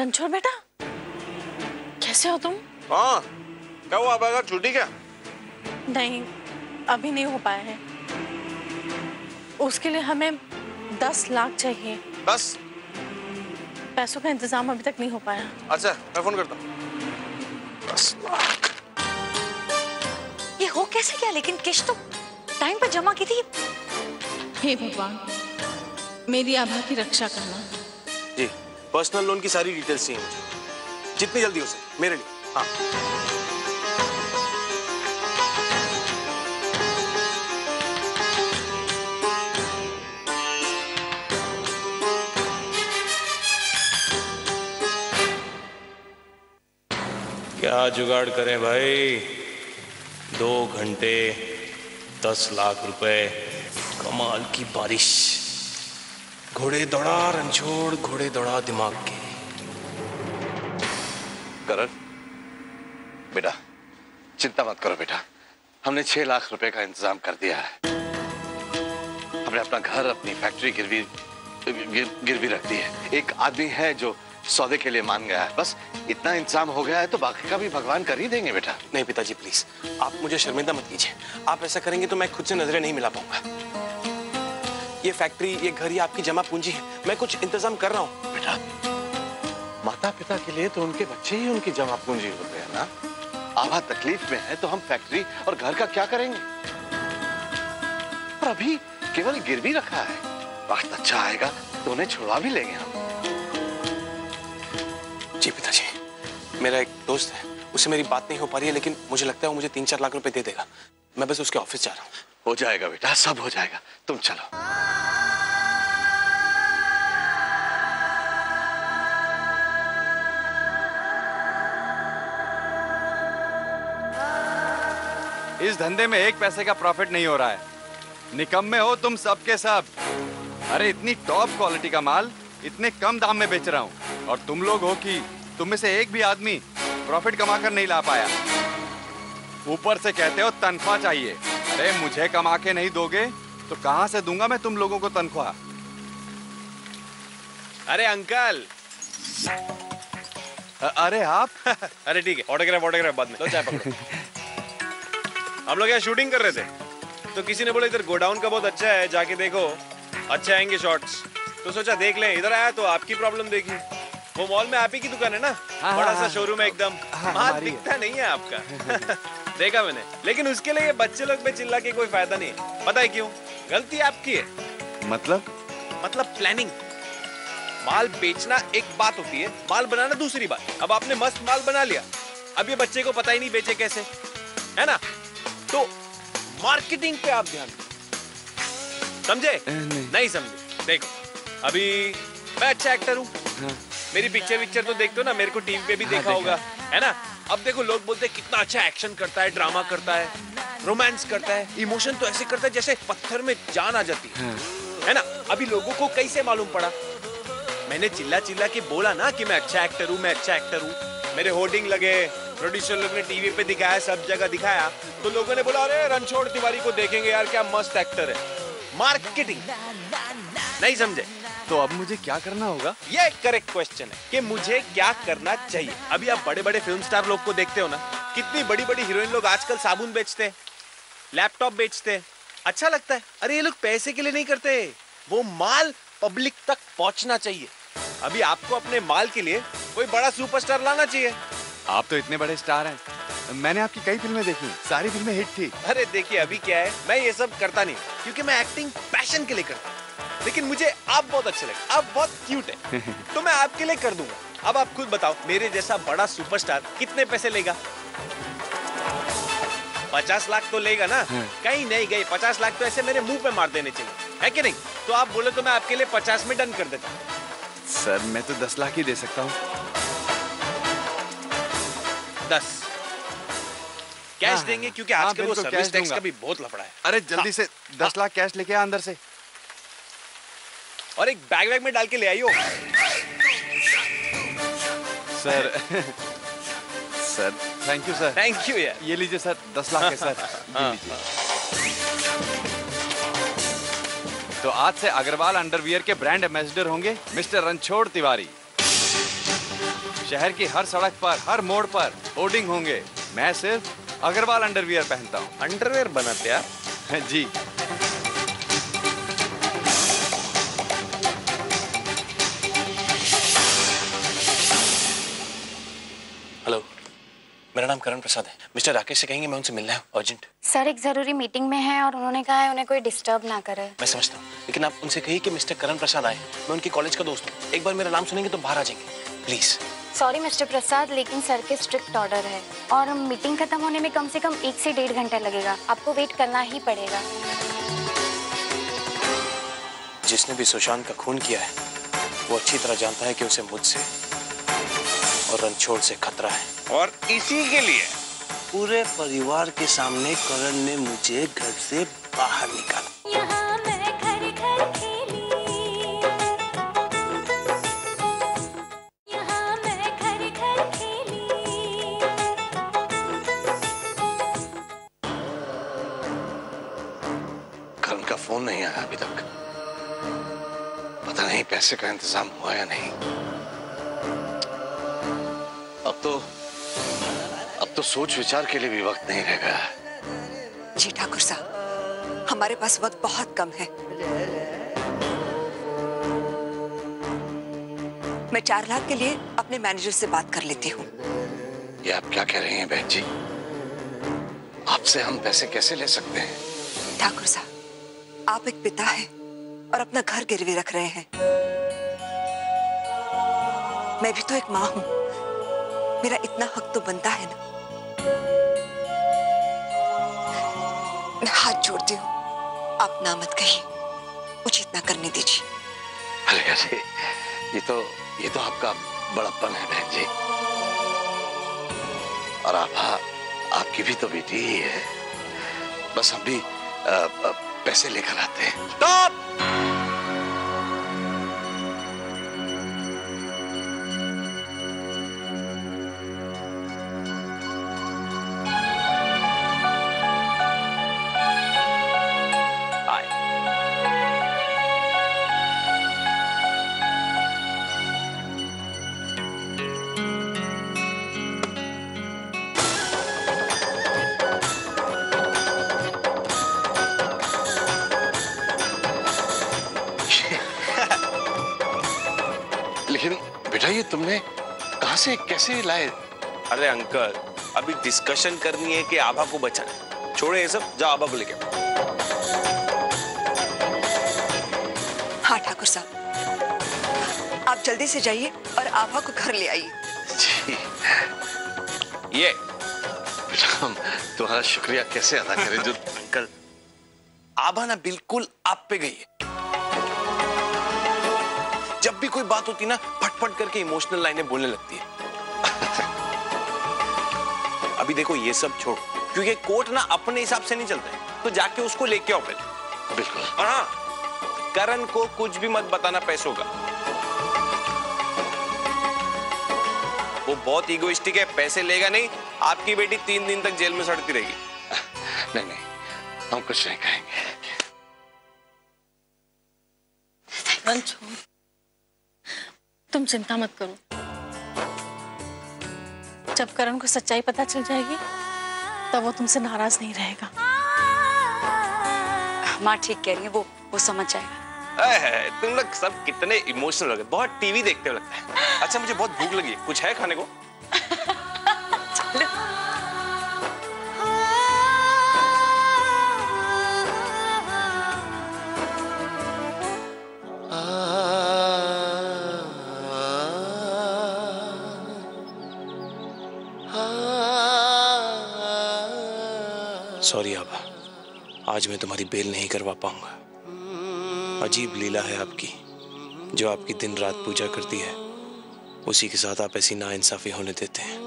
रणछोड़ बेटा, कैसे हो तुम? हाँ, क्या हुआ? आपका छुट्टी क्या? नहीं, अभी नहीं हो पाया है। उसके लिए हमें 10 लाख चाहिए। 10? पैसों का इंतजाम अभी तक नहीं हो पाया। अच्छा, मैं फोन करता हूँ। 10 लाख? ये हो कैसे गया? लेकिन किश्त तो टाइम पर जमा की थी। हे भगवान, मेरी आभा की रक्षा करना। जी, पर्सनल लोन की सारी डिटेल्स चाहिए मुझे, जितनी जल्दी हो सके मेरे लिए। हाँ। क्या जुगाड़ करें भाई? 2 घंटे 10 लाख रुपए, कमाल की बारिश। घोड़े दौड़ा रणछोड़, घोड़े दौड़ा दिमाग के। करण बेटा, चिंता मत करो बेटा, हमने 6 लाख रुपए का इंतजाम कर दिया है। हमने अपना घर, अपनी फैक्ट्री गिरवी रख दी है। एक आदमी है जो सौदे के लिए मान गया है। बस इतना इंतजाम हो गया है तो बाकी का भी भगवान कर ही देंगे बेटा। नहीं पिताजी प्लीज, आप मुझे शर्मिंदा मत कीजिए। आप ऐसा करेंगे तो मैं खुद से नजरें नहीं मिला पाऊंगा। ये फैक्ट्री, ये घर, ये आपकी जमा पूंजी है। मैं कुछ इंतजाम कर रहा हूँ। बेटा, माता पिता के लिए तो उनके बच्चे ही उनकी जमा पूंजी होते हैं ना। आभा तकलीफ में है तो हम फैक्ट्री और घर का क्या करेंगे? और अभी केवल गिरवी रखा है, वक्त अच्छा आएगा तो उन्हें छुड़वा भी लेंगे हम। जी पिताजी, मेरा एक दोस्त है, उससे मेरी बात नहीं हो पा रही है, लेकिन मुझे लगता है वो मुझे 3-4 लाख रुपए दे देगा। मैं बस उसके ऑफिस जा रहा हूँ। हो जाएगा बेटा, सब हो जाएगा, तुम चलो। इस धंधे में 1 पैसे का प्रॉफिट नहीं हो रहा है। निकम्मे हो तुम सब के सब। अरे इतनी टॉप क्वालिटी का माल इतने कम दाम में बेच रहा हूँ, और तुम लोग हो कि तुम में से एक भी आदमी प्रॉफिट कमा कर नहीं ला पाया। ऊपर से कहते हो तनख्वाह चाहिए। अरे मुझे कमा के नहीं दोगे तो कहां से दूंगा मैं तुम लोगों को तनख्वाह? अरे अंकल। अरे आप अरे ठीक है, ऑटोग्राफ बाद में लो, चाय पकड़ो। हम लोग यहाँ शूटिंग कर रहे थे तो किसी ने बोला इधर गोडाउन का बहुत अच्छा है, जाके देखो, अच्छे आएंगे शॉट्स। तो सोचा देख लें। इधर आया तो आपकी प्रॉब्लम देखी। वो मॉल में आप ही की दुकान है ना? बड़ा सा शोरूम है एकदम। माल दिखता नहीं है आपका। देखा मैंने, लेकिन उसके लिए बच्चे लोग पे चिल्ला के कोई फायदा नहीं है। पता है क्यों? गलती आपकी है। मतलब प्लानिंग। माल बेचना एक बात होती है, माल बनाना दूसरी बात। अब आपने मस्त माल बना लिया, अब ये बच्चे को पता ही नहीं बेचे कैसे, है ना? तो मार्केटिंग पे आप ध्यान समझे? नहीं समझे? देखो, अभी मैं अच्छा एक्टर हूँ। मेरी पिक्चर तो देखते हो ना, मेरे को टीवी पे भी देखा होगा, है ना? अब देखो, लोग बोलते हैं कितना अच्छा एक्शन करता है, ड्रामा करता है, रोमांस करता है, इमोशन तो ऐसे करता है जैसे पत्थर में जान आ जाती है ना? अभी लोगों को कैसे मालूम पड़ा? मैंने चिल्ला के बोला ना कि मैं अच्छा एक्टर हूँ। मेरे होर्डिंग लगे, प्रोड्यूसर लोग ने टीवी पे दिखाया, सब जगह दिखाया, तो लोगों ने बोला अरे रणछोड़ तिवारी को देखेंगे यार, क्या मस्त एक्टर है। मार्केटिंग। नहीं समझे? तो अब मुझे क्या करना होगा? ये करेक्ट क्वेश्चन है कि मुझे क्या करना चाहिए। अभी आप बड़े बड़े फिल्म स्टार लोग को देखते हो ना, कितनी बड़ी बड़ी हीरोइन लोग आजकल साबुन बेचते हैं, लैपटॉप बेचते हैं, अच्छा लगता है। अरे ये लोग पैसे के लिए नहीं करते, वो माल पब्लिक तक पहुंचना चाहिए। अभी आपको अपने माल के लिए कोई बड़ा सुपरस्टार लाना चाहिए। आप तो इतने बड़े स्टार हैं, मैंने आपकी कई फिल्में देखी, सारी फिल्में हिट थी। अरे देखिए, अभी क्या है, मैं ये सब करता नहीं क्योंकि मैं एक्टिंग पैशन के लिए करता हूँ, लेकिन मुझे आप बहुत अच्छे लगे, आप बहुत क्यूट है, तो मैं आपके लिए कर दूंगा। अब आप खुद बताओ, मेरे जैसा बड़ा सुपरस्टार कितने पैसे लेगा? 50 लाख तो लेगा ना? कहीं नहीं गई, 50 लाख तो ऐसे मेरे मुंह पे मार देने चाहिए, है कि नहीं? तो आप बोले तो मैं आपके लिए 50 में डन कर देता हूँ। सर मैं तो 10 लाख ही दे सकता हूँ। 10 कैश देंगे क्योंकि आजकल वो सर्विस टैक्स का भी बहुत लफड़ा है। अरे जल्दी से 10 लाख कैश लेके आ अंदर से, और एक बैग में डाल के ले आइयो। Sir sir thank you sir. Thank you यार। ये लीजिए सर, 10 लाख है सर, ये लीजिए। तो आज से अग्रवाल अंडरवियर के ब्रांड एम्बेसडर होंगे मिस्टर रणछोड़ तिवारी। शहर की हर सड़क पर, हर मोड़ पर होर्डिंग होंगे। मैं सिर्फ अग्रवाल अंडरवियर पहनता हूँ। अंडरवेयर बनाते यार? जी। हेलो, मेरा नाम करण प्रसाद है। मिस्टर राकेश से कहेंगे मैं उनसे मिलना है, अर्जेंट। सर एक जरूरी मीटिंग में है और उन्होंने कहा है उन्हें कोई डिस्टर्ब ना करे। मैं समझता हूँ, लेकिन आप उनसे कहिए कि मिस्टर करण प्रसाद आए। मैं उनके कॉलेज का दोस्त हूँ। एक बार मेरा नाम सुनेंगे तो बाहर आ जाएंगे, प्लीज। सॉरी मिस्टर प्रसाद, लेकिन सर के स्ट्रिक्ट ऑर्डर है और मीटिंग खत्म होने में कम से कम 1 से 1.5 घंटा लगेगा। आपको वेट करना ही पड़ेगा। जिसने भी सुशांत का खून किया है वो अच्छी तरह जानता है कि उसे मुझसे और रणछोड़ से खतरा है। और इसी के लिए पूरे परिवार के सामने करण ने मुझे घर से बाहर निकाला। यहाँ मैं घर घर खेली, यहाँ मैं घर घर खेली। करण का फोन नहीं आया अभी तक। पता नहीं पैसे का इंतजाम हुआ या नहीं। अब तो सोच विचार के लिए भी वक्त नहीं रह गया। जी ठाकुर साहब, हमारे पास वक्त बहुत कम है। मैं 4 लाख के लिए अपने मैनेजर से बात कर लेती हूँ। ये आप क्या कह रही हैं बहन जी? आपसे हम पैसे कैसे ले सकते हैं? ठाकुर साहब, आप एक पिता हैं और अपना घर गिरवी रख रहे हैं। मैं भी तो एक माँ हूँ, मेरा इतना हक तो बनता है ना। मैं हाथ जोड़ती हूँ, आप ना मत कहिए, मुझे इतना करने दीजिए। अरे ये तो आपका बड़प्पन है बहन जी। और आपकी भी तो बेटी ही है। बस हम भी पैसे लेकर आते हैं। स्टॉप! लेकिन बेटा ये तुमने कहां से कैसे लाए? अरे अंकल, अभी डिस्कशन करनी है कि आभा को बचाना। छोड़े ये सब, जाओ आभा को लेके। हाँ ठाकुर साहब, आप जल्दी से जाइए और आभा को घर ले आइए। जी। ये बेटा हम तुम्हारा शुक्रिया कैसे अदा करें जो अंकल, आभा ना बिल्कुल आप पे गई है। जब भी कोई बात होती ना फटफट करके इमोशनल लाइनें बोलने लगती है। अभी देखो ये सब छोड़, क्योंकि कोर्ट ना अपने हिसाब से नहीं चलता है, तो जाके उसको लेके आओ पहले। बिल्कुल। और हाँ, करण को कुछ भी मत बताना पैसों का। वो बहुत इगोइस्टिक है, पैसे लेगा नहीं। आपकी बेटी 3 दिन तक जेल में सड़ती रहेगी। नहीं, हम कुछ नहीं कहेंगे। रणछोड़, तुम चिंता मत करो। जब करण को सच्चाई पता चल जाएगी तब वो तुमसे नाराज नहीं रहेगा। माँ ठीक कह रही है, वो समझ जाएगा। तुम लोग सब कितने इमोशनल हो गए। बहुत टीवी देखते हो लगता है। अच्छा मुझे बहुत भूख लगी है, कुछ है खाने को? चलो। सॉरी आभा, आज मैं तुम्हारी बेल नहीं करवा पाऊंगा। अजीब लीला है आपकी, जो आपकी दिन रात पूजा करती है उसी के साथ आप ऐसी नाइंसाफी होने देते हैं।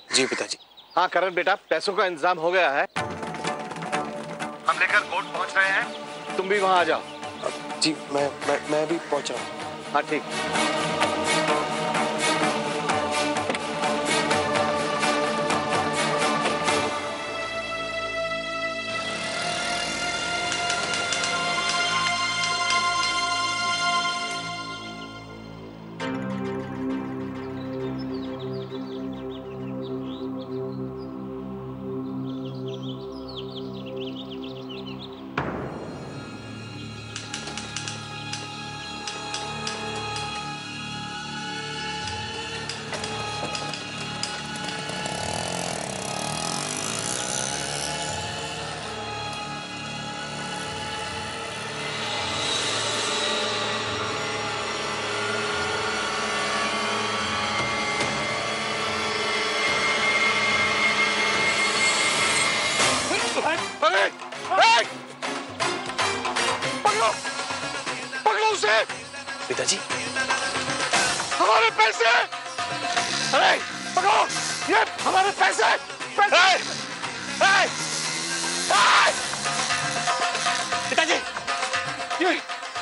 जी पिताजी। हाँ करण बेटा, पैसों का इंतजाम हो गया है। हम लेकर कोर्ट पहुंच रहे हैं, तुम भी वहां आ जाओ। जी मैं भी पहुंच रहा हूँ। हाँ ठीक। पिताजी, हमारे पैसे! अरे पकड़ो, ये हमारे पैसे! पिताजी, ये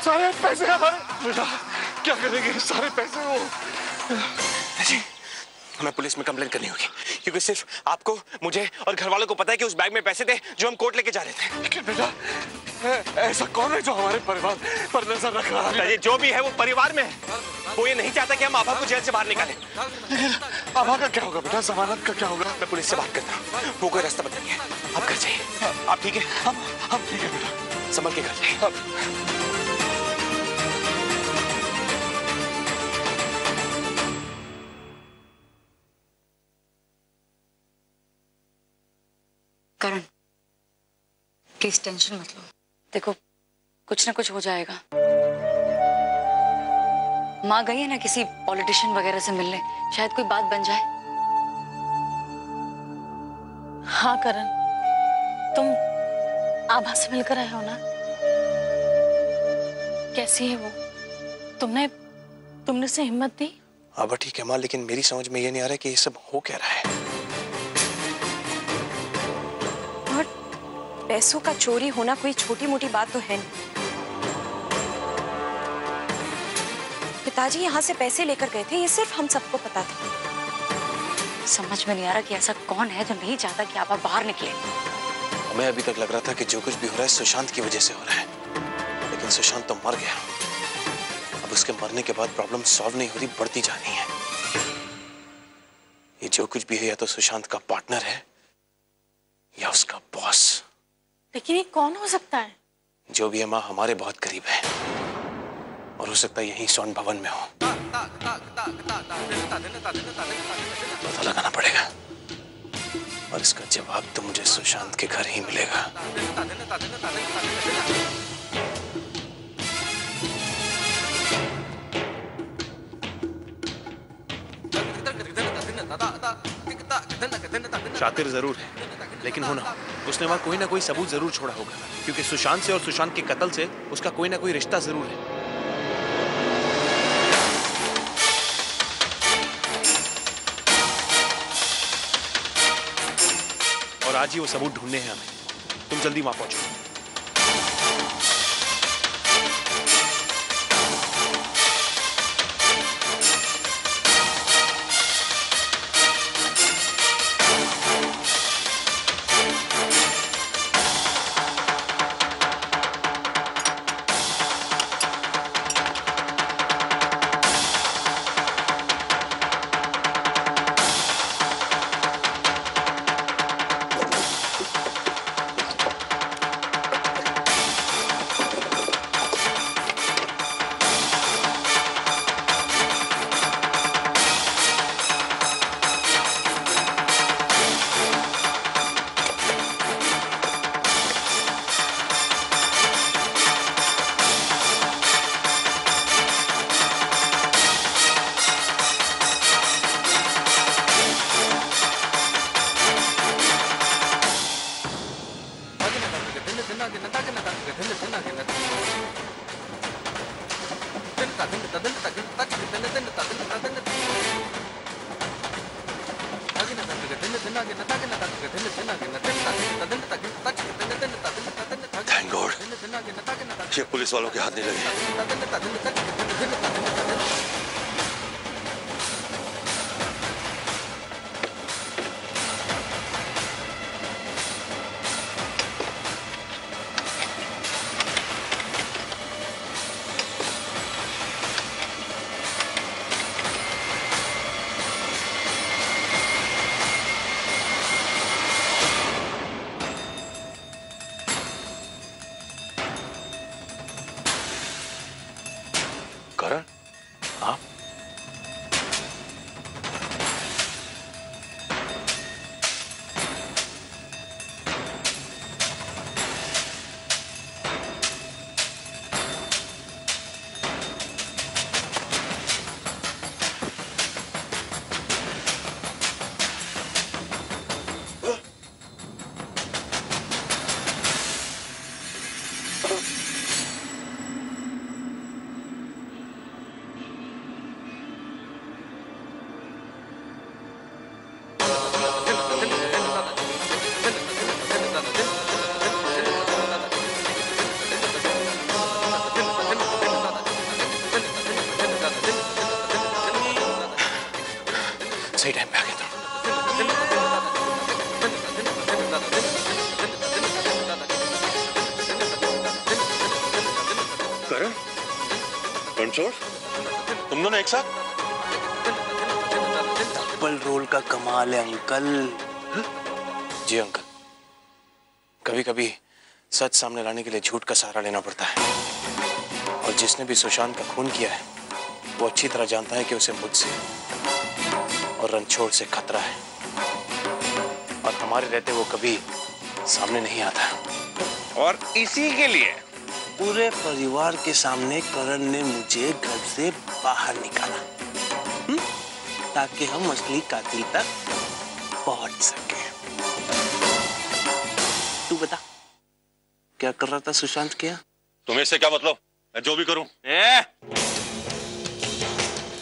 सारे पैसे हमारे! बेटा क्या करेंगे सारे पैसे? वो पिताजी, हमें पुलिस में कंप्लेंट करनी होगी, क्योंकि सिर्फ आपको, मुझे और घर वालों को पता है कि उस बैग में पैसे थे जो हम कोर्ट लेके जा रहे थे। लेकिन बेटा ऐसा कौन है जो हमारे परिवार पर नजर रख रहा है? जो भी है वो परिवार में है। वो ये नहीं चाहता कि हम आभा को जेल से बाहर निकालें। आभा का क्या होगा बेटा? जमानत का क्या होगा? मैं पुलिस से बात करता हूँ, वो कोई रास्ता बताएंगे। आप घर जाइए। आप ठीक है? हम ठीक है बेटा, संभल के घर जाइए। करण, प्लीज टेंशन मत लो। देखो कुछ ना कुछ हो जाएगा। माँ गई है ना किसी पॉलिटिशियन वगैरह से मिलने, शायद कोई बात बन जाए। हाँ करण, तुम आभा से मिलकर आए हो ना? कैसी है वो? तुमने उसे हिम्मत दी? आभा ठीक है माँ, लेकिन मेरी समझ में ये नहीं आ रहा कि ये सब हो क्या रहा है। पैसों का चोरी होना कोई छोटी मोटी बात तो है नहीं। पिताजी यहाँ से पैसे लेकर गए थे, ये सिर्फ हम सबको पता था। समझ में नहीं आ रहा कि ऐसा कौन है जो नहीं चाहता कि आप बाहर निकले। हमें अभी तक लग रहा था कि जो कुछ भी हो रहा है सुशांत की वजह से हो रहा है, लेकिन सुशांत तो मर गया। अब उसके मरने के बाद प्रॉब्लम सॉल्व नहीं हो रही, बढ़ती जानी है। ये जो कुछ भी है या तो सुशांत का पार्टनर है या उसका बॉस। लेकिन ये कौन हो सकता है? जो भी है माँ, हमारे बहुत करीब है और हो सकता है यही स्वर्ण भवन में हो। पता लगाना पड़ेगा और इसका जवाब तो मुझे सुशांत के घर ही मिलेगा। शातिर जरूर है, लेकिन हो ना हो, उसने वहां कोई ना कोई सबूत जरूर छोड़ा होगा, क्योंकि सुशांत से और सुशांत के कत्ल से उसका कोई ना कोई रिश्ता जरूर है। और आज ही वो सबूत ढूंढने हैं हमें। तुम जल्दी वहां पहुंचो। थैंक गॉड, ये पुलिस वालों के हाथ नहीं लगे। करण, आप? सही टाइम पे आ गया था। करण, रणछोड़, तुम दोनों एक साथ? डबल रोल का कमाल है अंकल। जी अंकल, कभी कभी सच सामने लाने के लिए झूठ का सहारा लेना पड़ता है, और जिसने भी सुशांत का खून किया है वो अच्छी तरह जानता है कि उसे मुझसे और रणछोड़ से खतरा है, और हमारे रहते वो कभी सामने नहीं आता। और इसी के लिए पूरे परिवार के सामने करण ने मुझे घर से बाहर निकाला, ताकि हम असली कातिल तक पहुंच सके। तू बता, क्या कर रहा था सुशांत? क्या तुम्हें इससे क्या मतलब? मैं जो भी करूं।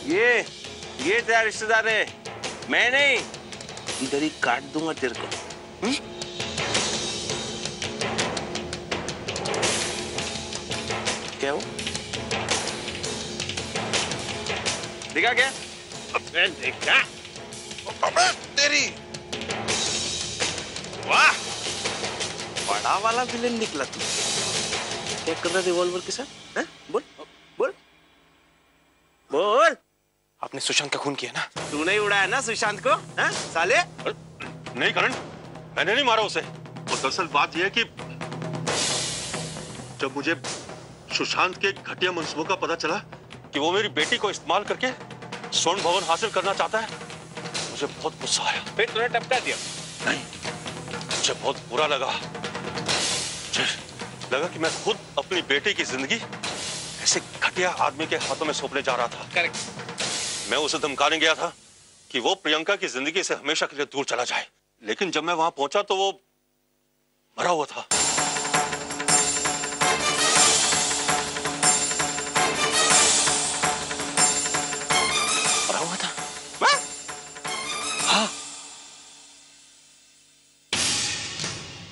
ये तेरा रिश्तेदार है, मैं नहीं। इधर ही काट दूंगा तेरे को। क्या हो? दिखा क्या? अबे देखा? अबे तेरी! वाह, बड़ा वाला विलेन निकला तू। क्या कर रहा रिवॉल्वर के साथ? बोल बोल बोल। आपने सुशांत का खून किया ना? तूने ही उड़ाया ना सुशांत को, हैं साले? नहीं करण, मैंने नहीं मारा उसे। और दरअसल बात यह है कि जब मुझे सुशांत के घटिया मंसूबों का पता चला कि वो मेरी बेटी को इस्तेमाल करके स्वर्ण भवन हासिल करना चाहता है, मुझे बहुत गुस्सा आया। फिर तूने टपका दिया? नहीं, मुझे बहुत बुरा लगा। मुझे लगा कि मैं खुद अपनी बेटी की जिंदगी ऐसे घटिया आदमी के हाथों में सौंपने जा रहा था। करेक्ट। मैं उसे धमकाने गया था कि वो प्रियंका की जिंदगी से हमेशा के लिए दूर चला जाए, लेकिन जब मैं वहां पहुंचा तो वो मरा हुआ था। मरा हुआ था? हाँ।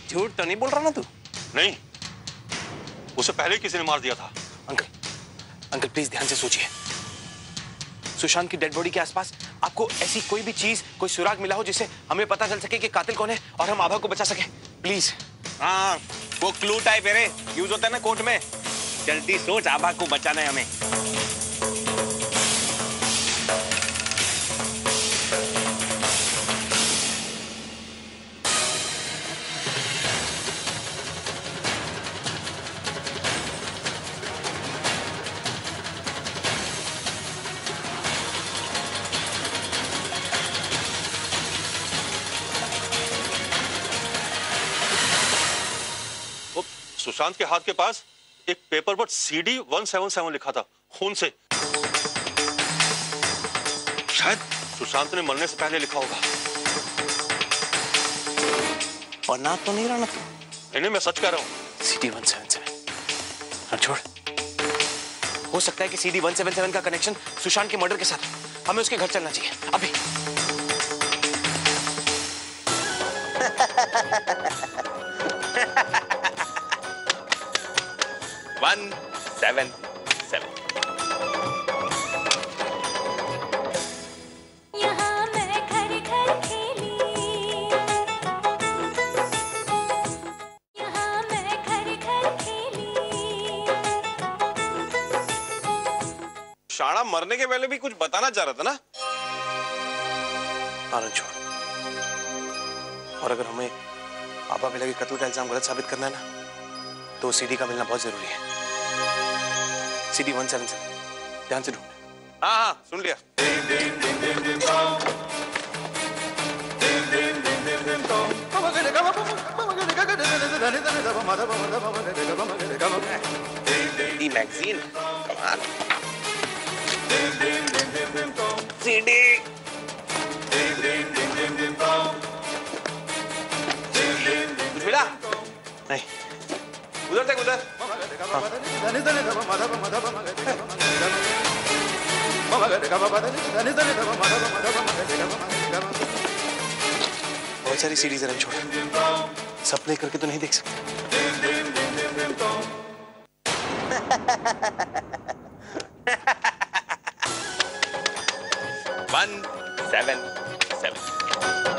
झूठ तो नहीं बोल रहा ना तू? नहीं, उसे पहले किसी ने मार दिया था। अंकल प्लीज ध्यान से सोचिए। सुशांत की डेड बॉडी के आसपास आपको ऐसी कोई भी चीज, कोई सुराग मिला हो जिससे हमें पता चल सके कि कातिल कौन है और हम आभा को बचा सके, प्लीज। हाँ, वो क्लू टाइप है, यूज होता है ना कोर्ट में। जल्दी सोच, आभा को बचाना है हमें। सुशांत के हाथ के पास एक पेपर पर CD 177 लिखा था, खून से। शायद सुशांत ने मरने से पहले लिखा होगा। बना तो नहीं रहा ना तू? नहीं, मैं सच कह रहा हूँ। CD 177। रणछोड़, हो सकता है कि CD 177 का कनेक्शन सुशांत के मर्डर के साथ। हमें उसके घर चलना चाहिए अभी। 177। यहाँ मैं घर घर खेली, यहाँ मैं घर घर खेली। शाणा मरने के पहले भी कुछ बताना चाह रहा था ना? रणछोड़, और अगर हमें आभा मिला के कत्ल का इल्जाम गलत साबित करना है ना, तो CD का मिलना बहुत जरूरी है। CD 177, ध्यान से ढूंढ। हाँ हाँ, सुन लिया। दी मैगजीन, कमाल। CD। कुछ मिला? नहीं। उधर तक, उधर। बहुत सारी सीरीज है रणछोड़, सब प्ले करके तो नहीं देख सकते। 177। 7